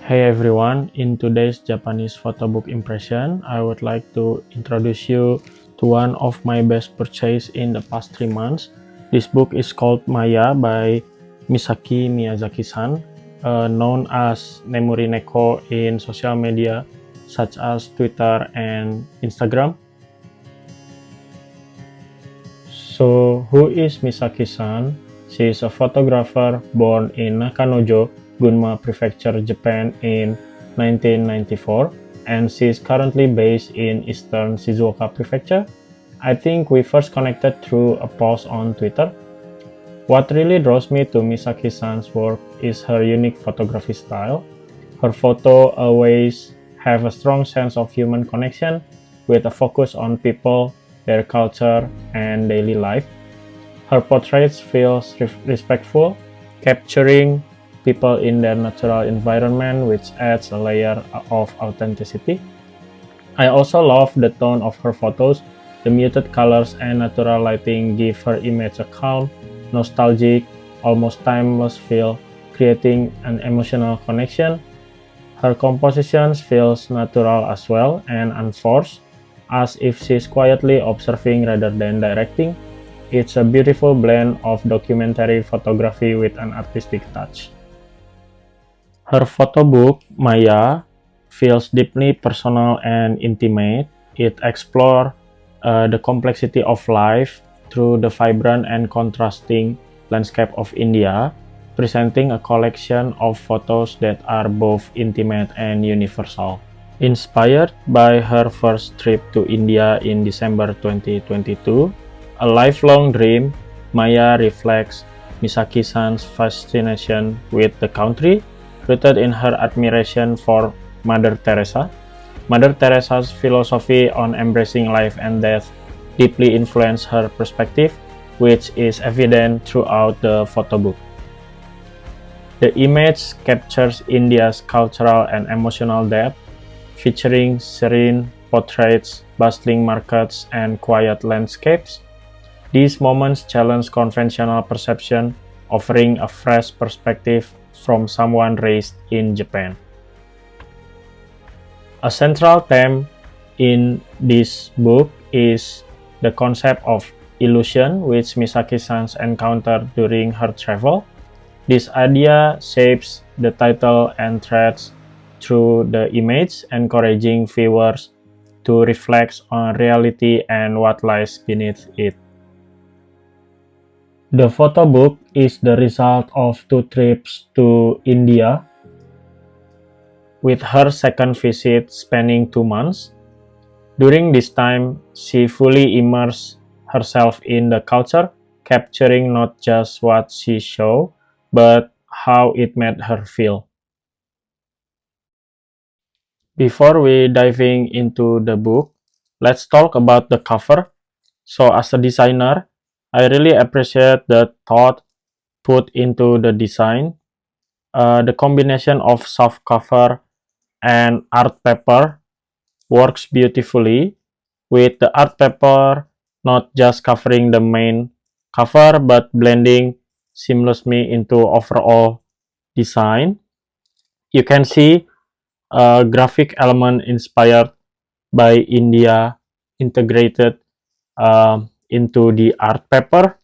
Hey everyone, in today's Japanese photo book impression, I would like to introduce you to one of my best purchase in the past 3 months. This book is called Maya by Misaki Miyazaki-san, known as Nemuri Neko in social media such as Twitter and Instagram. So, who is Misaki-san? She is a photographer born in Nakanojo, Gunma Prefecture, Japan in 1994, and she is currently based in eastern Shizuoka Prefecture. I think we first connected through a post on Twitter. What really draws me to Misaki-san's work is her unique photography style. Her photo always have a strong sense of human connection with a focus on people, their culture, and daily life. Her portraits feel respectful, capturing people in their natural environment, which adds a layer of authenticity. I also love the tone of her photos. The muted colors and natural lighting give her image a calm, nostalgic, almost timeless feel, creating an emotional connection. Her compositions feels natural as well and unforced, as if she's quietly observing rather than directing. It's a beautiful blend of documentary photography with an artistic touch. Her photo book, Maya, feels deeply personal and intimate. It explores the complexity of life through the vibrant and contrasting landscape of India, presenting a collection of photos that are both intimate and universal. Inspired by her first trip to India in December 2022, a lifelong dream, Maya reflects Misaki-san's fascination with the country, rooted in her admiration for Mother Teresa. Mother Teresa's philosophy on embracing life and death deeply influenced her perspective, which is evident throughout the photo book. The image captures India's cultural and emotional depth, featuring serene portraits, bustling markets, and quiet landscapes. These moments challenge conventional perception, offering a fresh perspective from someone raised in Japan. A central theme in this book is the concept of illusion, which Misaki-san encountered during her travel. This idea shapes the title and threads through the image, encouraging viewers to reflect on reality and what lies beneath it. The photo book is the result of two trips to India, with her second visit spanning 2 months. During this time, she fully immersed herself in the culture, capturing not just what she saw, but how it made her feel. Before we diving into the book, let's talk about the cover. So, as a designer, I really appreciate the thought put into the design. The combination of soft cover and art paper works beautifully, with the art paper not just covering the main cover but blending seamlessly into overall design. You can see a graphic element inspired by India integrated into the art paper.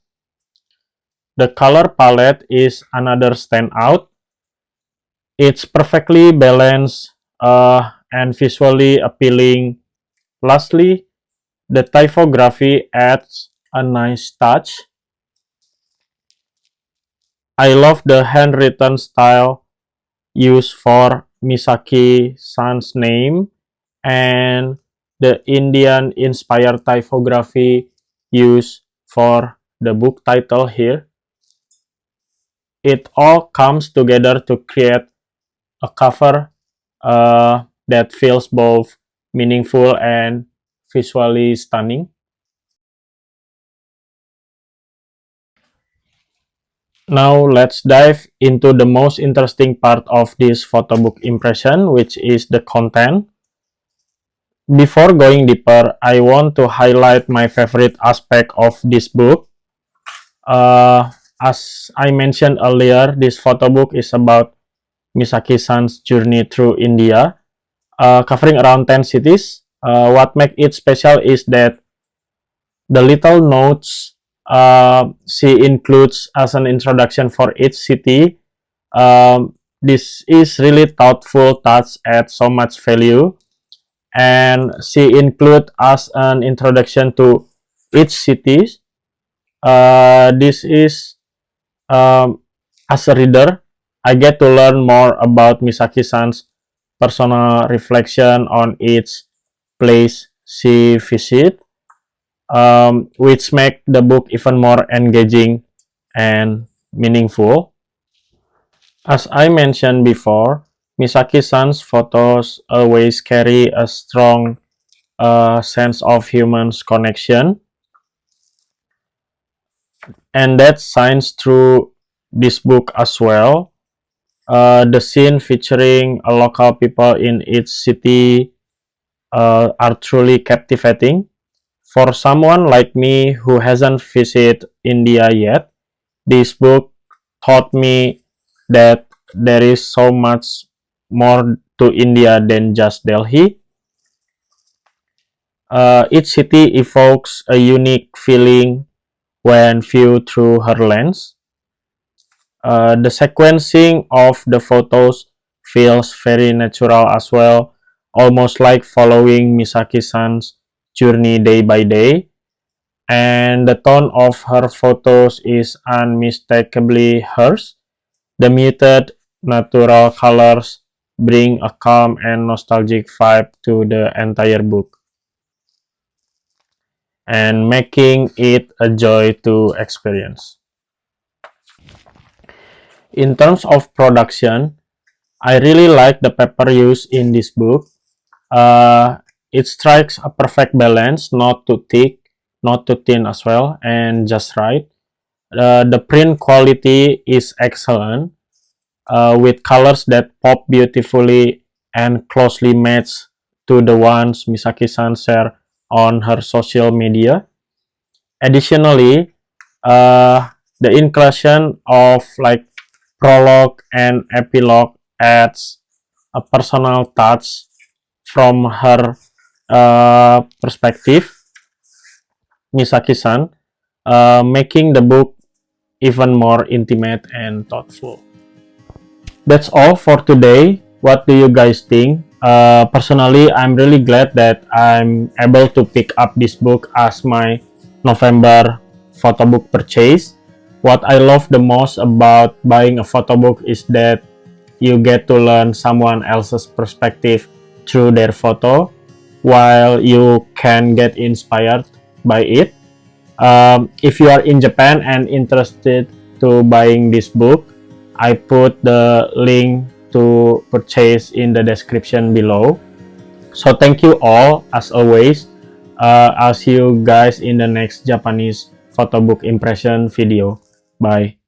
The color palette is another standout. It's perfectly balanced and visually appealing. Lastly, the typography adds a nice touch. I love the handwritten style used for Misaki-san's name and the Indian-inspired typography used for the book title here. It all comes together to create a cover that feels both meaningful and visually stunning. Now let's dive into the most interesting part of this photo book impression, which is the content. Before going deeper, I want to highlight my favorite aspect of this book. As I mentioned earlier, this photo book is about Misaki-san's journey through India, covering around 10 cities. What makes it special is that the little notes she includes as an introduction for each city. This is really thoughtful touch adds so much value, and she include as an introduction to each city. This is as a reader, I get to learn more about Misaki-san's personal reflection on each place she visit, which make the book even more engaging and meaningful. As I mentioned before, Misaki-san's photos always carry a strong sense of human's connection, and that shines through this book as well. The scene featuring local people in each city are truly captivating. For someone like me who hasn't visited India yet, this book taught me that there is so much more to India than just Delhi. Each city evokes a unique feeling when viewed through her lens. The sequencing of the photos feels very natural as well, almost like following Misaki-san's journey day by day. And the tone of her photos is unmistakably hers. The muted, natural colors bring a calm and nostalgic vibe to the entire book, and making it a joy to experience. In terms of production, I really like the paper used in this book. Uh, it strikes a perfect balance, not too thick, not too thin as well, and just right. The print quality is excellent, with colors that pop beautifully and closely match to the ones Misaki-san shared on her social media. Additionally, the inclusion of like prologue and epilogue adds a personal touch from her perspective, Misaki-san, making the book even more intimate and thoughtful. That's all for today. What do you guys think? Personally, I'm really glad that I'm able to pick up this book as my November photo book purchase. What I love the most about buying a photo book is that you get to learn someone else's perspective through their photo, while you can get inspired by it. If you are in Japan and interested to buying this book, I put the link to purchase in the description below. So thank you all as always. I'll see you guys in the next Japanese photo book impression video. Bye.